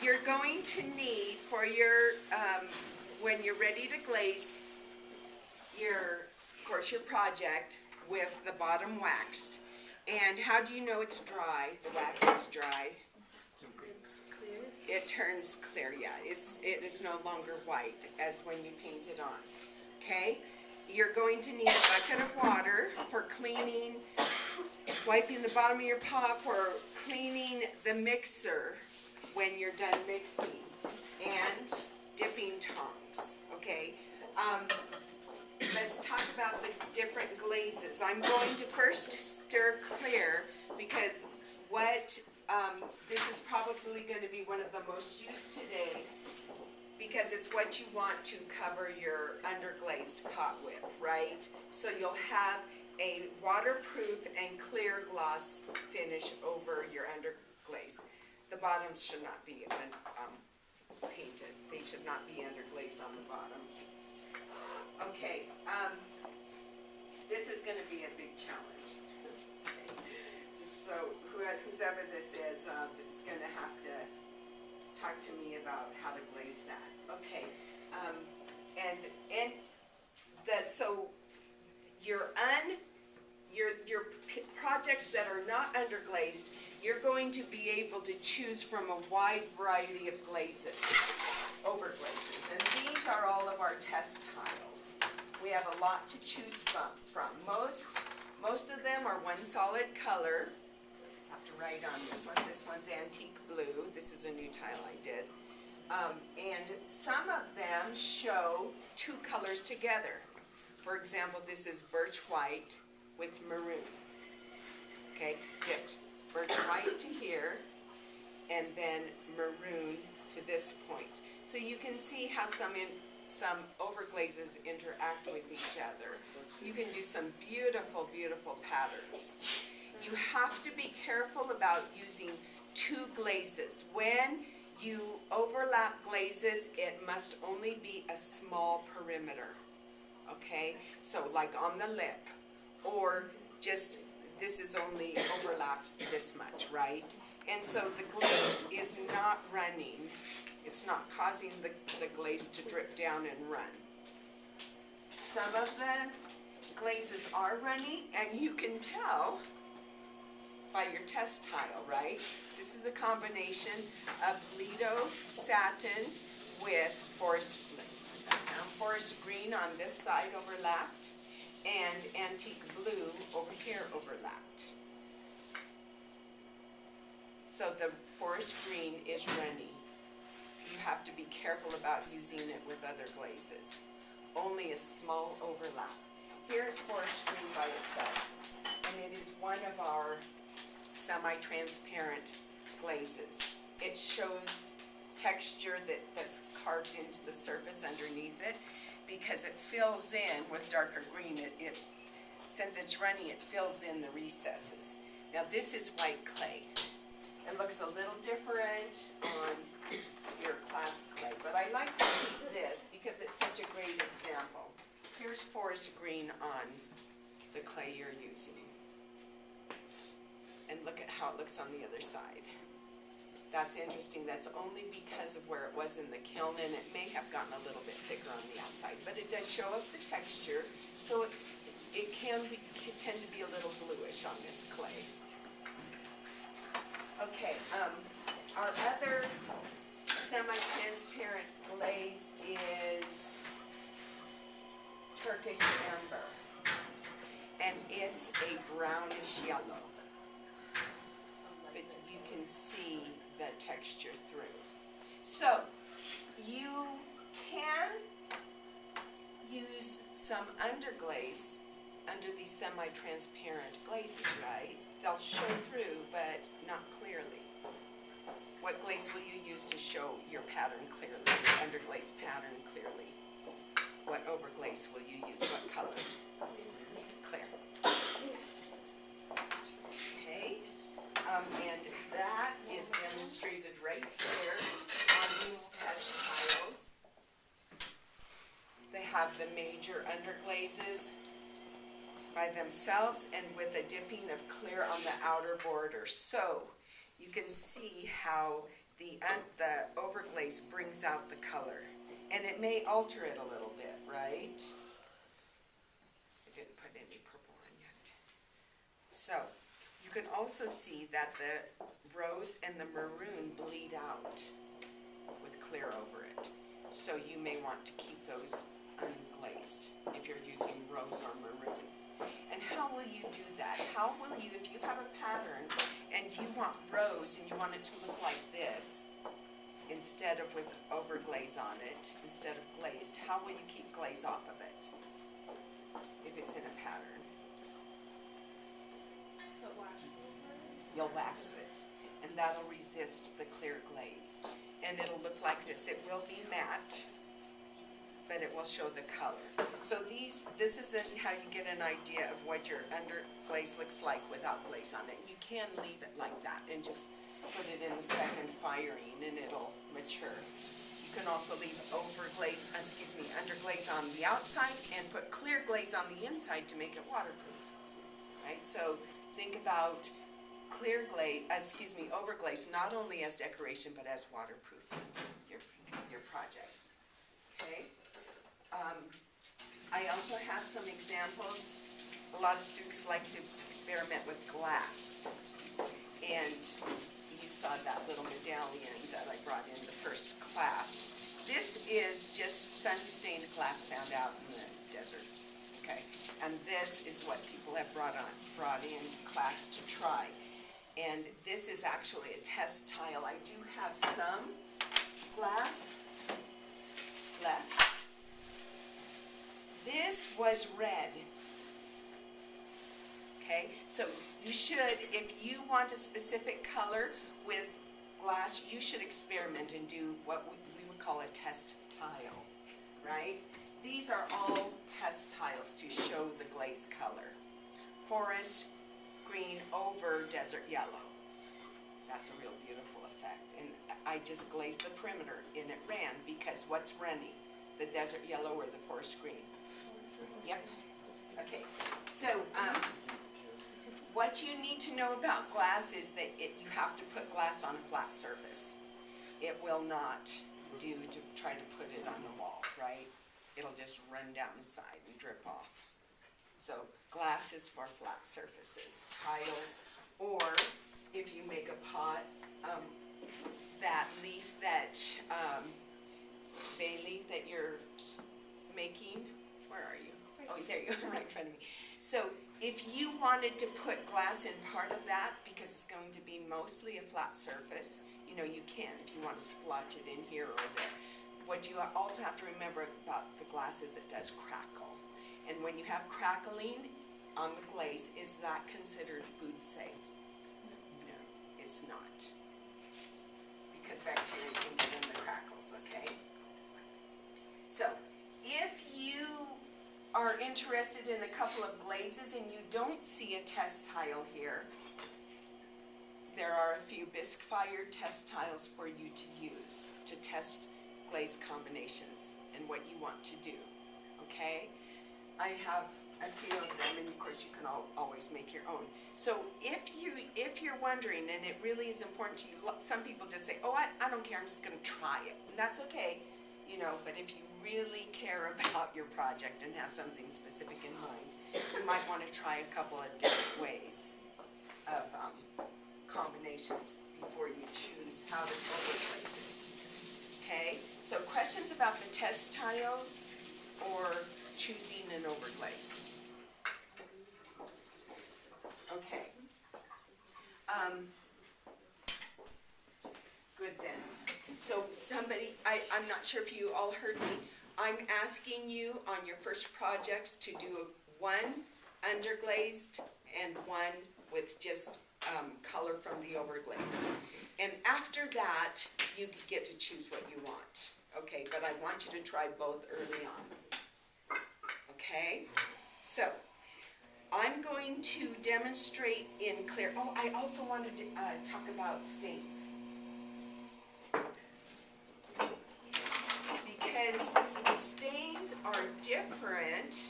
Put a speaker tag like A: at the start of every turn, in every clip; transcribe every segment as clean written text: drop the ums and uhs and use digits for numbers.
A: you're going to need for your, when you're ready to glaze of course, your project with the bottom waxed. And how do you know it's dry? The wax is dry.
B: It's clear.
A: It turns clear, yeah. It is no longer white as when you paint it on. Okay? You're going to need a bucket of water for cleaning, wiping the bottom of your pot, for cleaning the mixer when you're done mixing, and dipping tongs. Okay? Let's talk about the different glazes. I'm going to first stir clear because this is probably going to be one of the most used today because it's what you want to cover your underglazed pot with, right? So you'll have a waterproof and clear gloss finish over your underglaze. The bottoms should not be painted. They should not be underglazed on the bottom. Okay, this is going to be a big challenge. So whoever this is going to have to talk to me about how to glaze that. Okay, so your projects that are not underglazed, you're going to be able to choose from a wide variety of glazes, overglazes, and these are all of our test tiles. We have a lot to choose from. Most of them are one solid color. I have to write on this one. This one's antique blue. This is a new tile I did. And some of them show two colors together. For example, this is birch white with maroon. Okay, dipped birch white to here, and then maroon to this point. So you can see how some overglazes interact with each other. You can do some beautiful, beautiful patterns. You have to be careful about using two glazes. When you overlap glazes, it must only be a small perimeter. Okay, so like on the lip, or just this is only overlapped this much, right? And so the glaze is not running. It's not causing the glaze to drip down and run. Some of the glazes are running, and you can tell by your test tile, right? This is a combination of Lido satin with forest green on this side overlapped, and antique blue over here overlapped. So the forest green is runny. You have to be careful about using it with other glazes. Only a small overlap. Here's forest green by itself, and it is one of our semi-transparent glazes. It shows texture that's carved into the surface underneath it because it fills in with darker green. Since it's runny, it fills in the recesses. Now this is white clay. It looks a little different on your class clay, but I like to keep this because it's such a great example. Here's forest green on the clay you're using. And look at how it looks on the other side. That's interesting. That's only because of where it was in the kiln, and it may have gotten a little bit thicker on the outside, but it does show up the texture, so it can tend to be a little bluish on this clay. Okay, our other semi-transparent glaze is Turkish amber, and it's a brownish yellow, but you can see the texture through. So you can use some underglaze under these semi-transparent glazes, right? They'll show through, but not clearly. What glaze will you use to show your pattern clearly, your underglaze pattern clearly? What overglaze will you use? What color? Clear. Okay. And that is demonstrated right here on these test tiles. They have the major underglazes by themselves and with a dipping of clear on the outer border. So you can see how the overglaze brings out the color. And it may alter it a little bit, right? I didn't put any purple on yet. So, you can also see that the rose and the maroon bleed out with clear over it. So you may want to keep those unglazed if you're using rose or maroon. And how will you do that? How will you, if you have a pattern and you want rose and you want it to look like this, instead of with overglaze on it, instead of glazed, how will you keep glaze off of it if it's in a pattern?
B: Put wax over it.
A: You'll wax it, and that'll resist the clear glaze. And it'll look like this. It will be matte, but it will show the color. So this isn't how you get an idea of what your underglaze looks like without glaze on it. You can leave it like that and just put it in the second firing and it'll mature. You can also leave underglaze on the outside and put clear glaze on the inside to make it waterproof. Right? So think about overglaze not only as decoration but as waterproof your project. Okay? I also have some examples. A lot of students like to experiment with glass. And you saw that little medallion that I brought in the first class. This is just sun-stained glass found out in the desert. Okay? And this is what people have brought in class to try. And this is actually a test tile. I do have some glass left. This was red. Okay, so you should, if you want a specific color with glass, you should experiment and do what we would call a test tile, right? These are all test tiles to show the glaze color. Forest green over desert yellow. That's a real beautiful effect. And I just glazed the perimeter and it ran because what's running? The desert yellow or the forest green? Yep. Okay, so what you need to know about glass is that you have to put glass on a flat surface. It will not do to try to put it on the wall, right? It'll just run down the side and drip off. So glass is for flat surfaces, tiles, or if you make a pot, that leaf, that bay leaf that you're making, where are you? Oh, there you are, right in front of me. So if you wanted to put glass in part of that, because it's going to be mostly a flat surface, you can if you want to splotch it in here or there. What you also have to remember about the glass is it does crackle. And when you have crackling on the glaze, is that considered food safe? No, it's not. Because bacteria can get in the crackles, okay? So, if you are interested in a couple of glazes and you don't see a test tile here, there are a few bisque-fired test tiles for you to use to test glaze combinations and what you want to do, okay? I have a few of them, and of course you can always make your own. So if you're wondering, and it really is important to you, some people just say, oh, I don't care, I'm just going to try it. And that's okay, but if you really care about your project and have something specific in mind, you might want to try a couple of different ways of combinations before you choose how to overglaze it. Okay, so questions about the test tiles or choosing an overglaze? Okay. Good then. So I'm not sure if you all heard me. I'm asking you on your first projects to do one underglazed and one with just color from the overglaze. And after that, you get to choose what you want. Okay, but I want you to try both early on. Okay? So, I'm going to demonstrate in clear. Oh, I also wanted to talk about stains. Because stains are different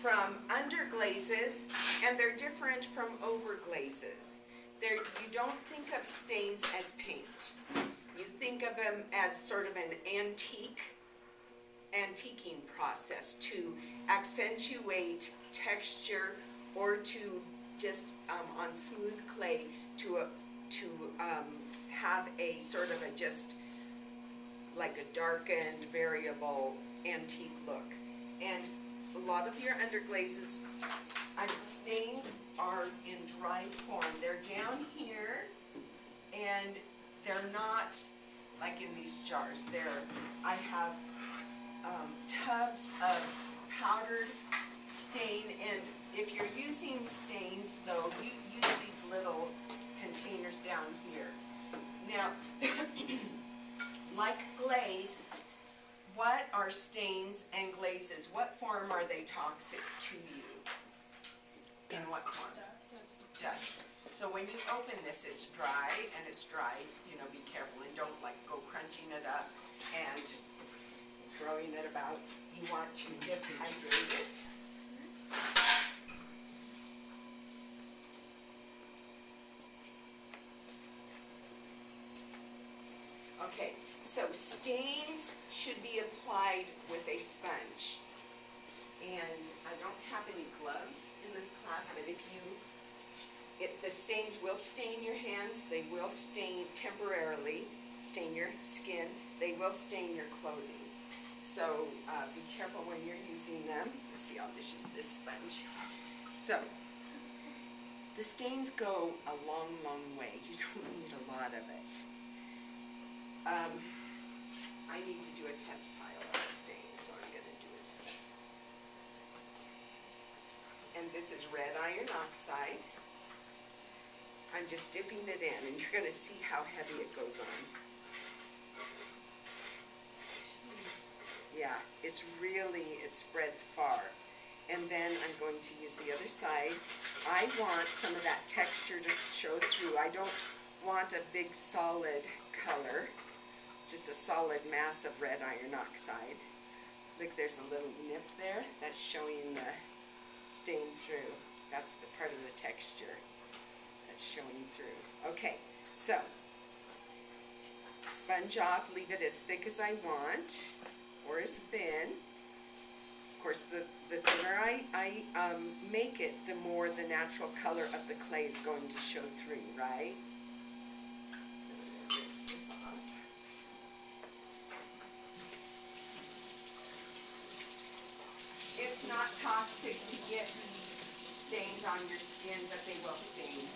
A: from underglazes, and they're different from overglazes. You don't think of stains as paint. think of them as sort of an antiquing process to accentuate texture, or to just on smooth clay to have a sort of a just like a darkened, variable, antique look. And a lot of your underglazes, stains are in dry form. They're down here, and they're not like in these jars. I have tubs of powdered stain, and if you're using stains, though, you use these little containers down here. Now, like glaze, what are stains and glazes? What form are they toxic to you? In what form? Dust. So when you open this, it's dry, and it's dry, you know, be careful and don't like go crunching it up and throwing it about. You want to dehydrate it. Okay, so stains should be applied with a sponge. And I don't have any gloves in this class, but the stains will stain your hands, they will stain temporarily, stain your skin, they will stain your clothing. So be careful when you're using them. Let's see, I'll just use this sponge. So, the stains go a long, long way. You don't need a lot of it. I need to do a test tile on stain, so I'm going to do a test. And this is red iron oxide. I'm just dipping it in, and you're going to see how heavy it goes on. Yeah, it spreads far. And then I'm going to use the other side. I want some of that texture to show through. I don't want a big solid color, just a solid mass of red iron oxide. Look, there's a little nip there. That's showing the stain through. That's the part of the texture that's showing through. Okay, so sponge off, leave it as thick as I want, or as thin. Of course, the thinner I make it, the more the natural color of the clay is going to show through, right? Rinse this off. It's not toxic to get these stains on your skin, but they will stain.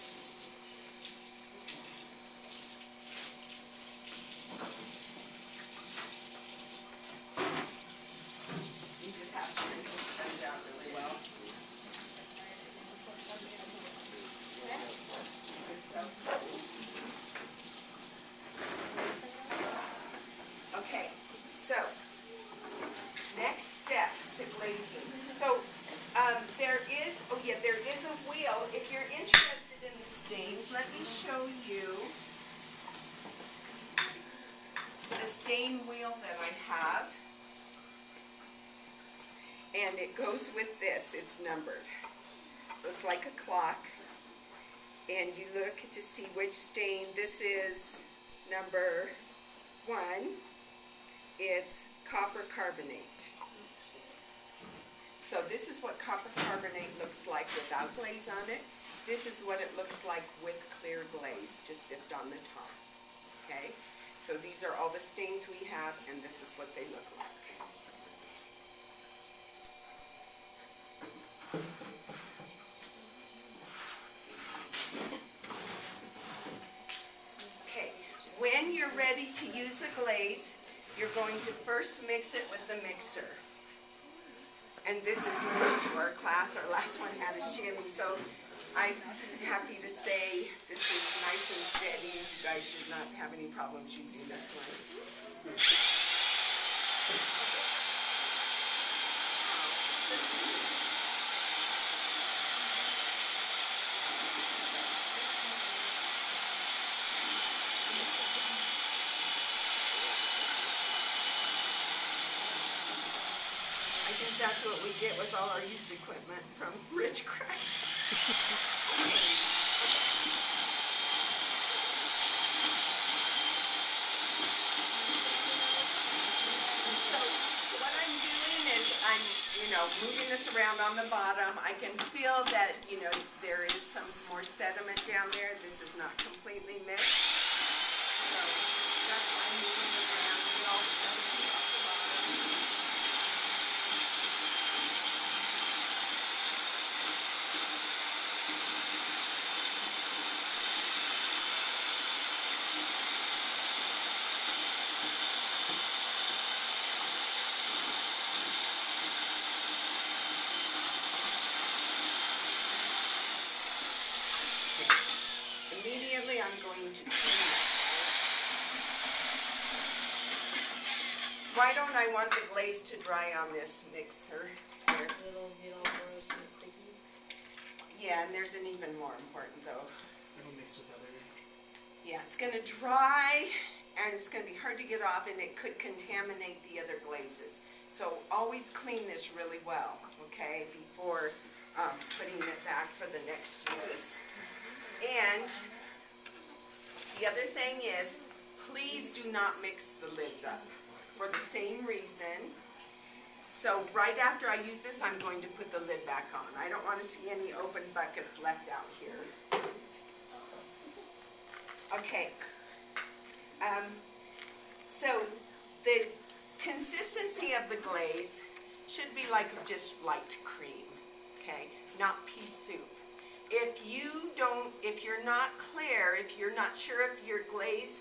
A: You just have to rinse the sponge out really well. It's so cool. Okay, so next step to glazing. So there is a wheel. If you're interested in the stains, let me show you the stain wheel that I have. And it goes with this. It's numbered. So it's like a clock. And you look to see which stain. This is number 1. It's copper carbonate. So this is what copper carbonate looks like without glaze on it. This is what it looks like with clear glaze, just dipped on the top. Okay? So these are all the stains we have, and this is what they look like. Okay, when you're ready to use a glaze, you're going to first mix it with the mixer. And this is new to our class. Our last one had a shimmy, so I'm happy to say this is nice and steady. You guys should not have any problems using this one. I think that's what we get with all our used equipment from Ridgecrest. I'm, moving this around on the bottom, I can feel that, there is some more sediment down there. This is not completely mixed. So that's why I'm moving it around. Get all the sediment off the bottom. Immediately, I'm going to clean it. Why don't I want the glaze to dry on this mixer here?
B: It'll get all gross and sticky.
A: Yeah, and there's an even more important though.
C: It'll mix with other.
A: Yeah, it's gonna dry and it's gonna be hard to get off and it could contaminate the other glazes. So always clean this really well, okay, before putting it back for the next use. And the other thing is, please do not mix the lids up for the same reason. So right after I use this, I'm going to put the lid back on. I don't want to see any open buckets left out here. Okay. So the consistency of the glaze should be like just light cream, okay? Not pea soup. If you're not clear, if you're not sure if your glaze,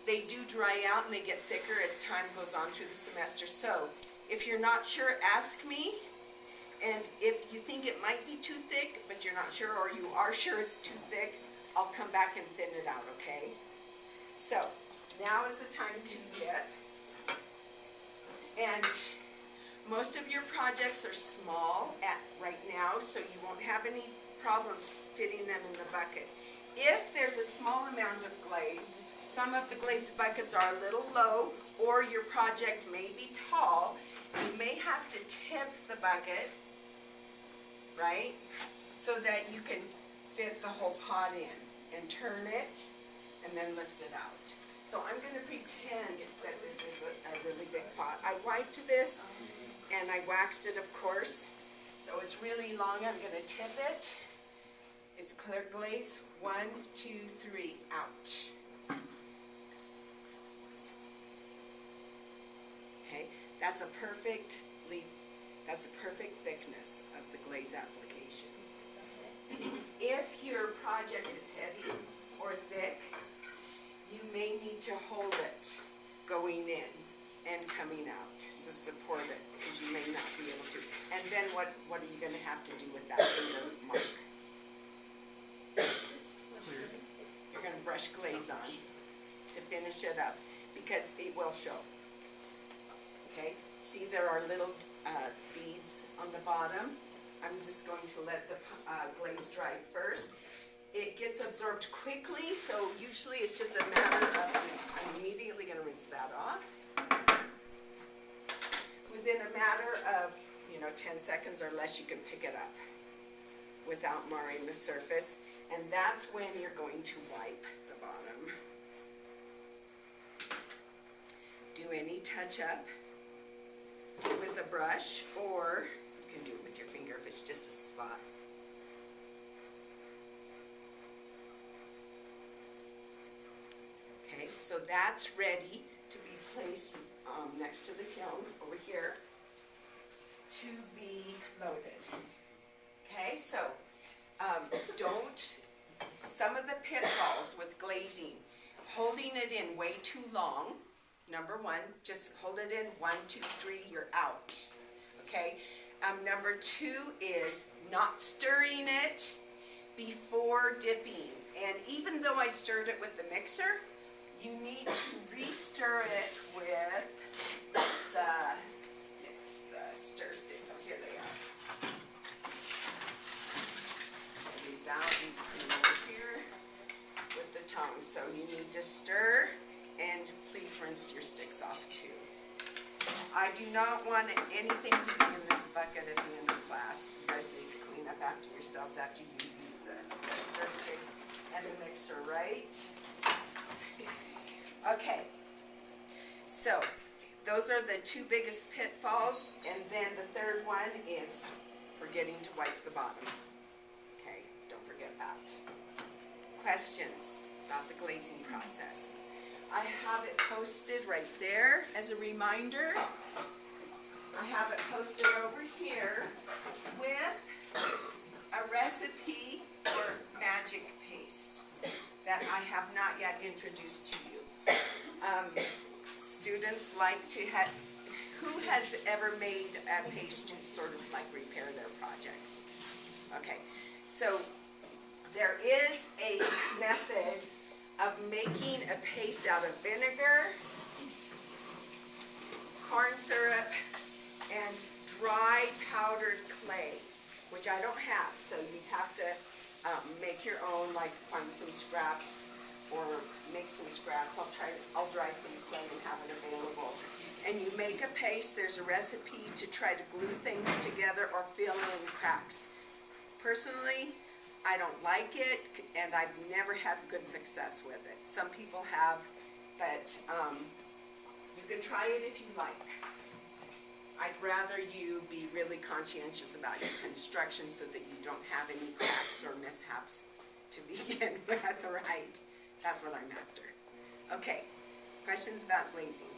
A: they do dry out and they get thicker as time goes on through the semester. So if you're not sure, ask me. And if you think it might be too thick, but you're not sure, or you are sure it's too thick, I'll come back and thin it out, okay? So now is the time to dip. And most of your projects are small right now, so you won't have any problems fitting them in the bucket. If there's a small amount of glaze, some of the glaze buckets are a little low, or your project may be tall, you may have to tip the bucket, right? So that you can fit the whole pot in and turn it and then lift it out. So I'm going to pretend that this is a really big pot. I wiped this and I waxed it, of course. So it's really long. I'm going to tip it. It's clear glaze. 1, 2, 3, out. Okay, that's a perfect thickness of the glaze application. If your project is heavy or thick, you may need to hold it going in and coming out to support it, because you may not be able to. And then what are you going to have to do with that finger mark? You're going to brush glaze on to finish it up, because it will show. Okay, see there are little beads on the bottom. I'm just going to let the glaze dry first. It gets absorbed quickly, so usually it's just a matter of, I'm immediately going to rinse that off. Within a matter of, 10 seconds or less, you can pick it up without marring the surface. And that's when you're going to wipe the bottom. Do any touch-up with a brush, or you can do it with your finger if it's just a spot. Okay, so that's ready to be placed next to the kiln over here to be loaded. Okay, so some of the pitfalls with glazing, holding it in way too long. Number one, just hold it in 1, 2, 3, you're out. Okay. Number 2 is not stirring it before dipping. And even though I stirred it with the mixer, you need to re-stir it with the sticks, the stir sticks. Oh, here they are. Get these out and put them over here with the tongs. So you need to stir, and please rinse your sticks off too. I do not want anything to be in this bucket at the end of class. You guys need to clean up after yourselves after you use the stir sticks and the mixer, right? Okay, so those are the two biggest pitfalls, and then the third one is forgetting to wipe the bottom. Okay, don't forget that. Questions about the glazing process? I have it posted right there as a reminder. I have it posted over here with a recipe for magic paste that I have not yet introduced to you. Students like to have, who has ever made a paste to sort of like repair their projects? Okay, so there is a method of making a paste out of vinegar, corn syrup, and dry powdered clay, which I don't have, so you have to make your own, like find some scraps or make some scraps. I'll dry some clay and have it available. And you make a paste. There's a recipe to try to glue things together or fill in cracks. Personally, I don't like it, and I've never had good success with it. Some people have, but you can try it if you like. I'd rather you be really conscientious about your construction so that you don't have any cracks or mishaps to begin with, right? That's what I'm after. Okay, questions about glazing?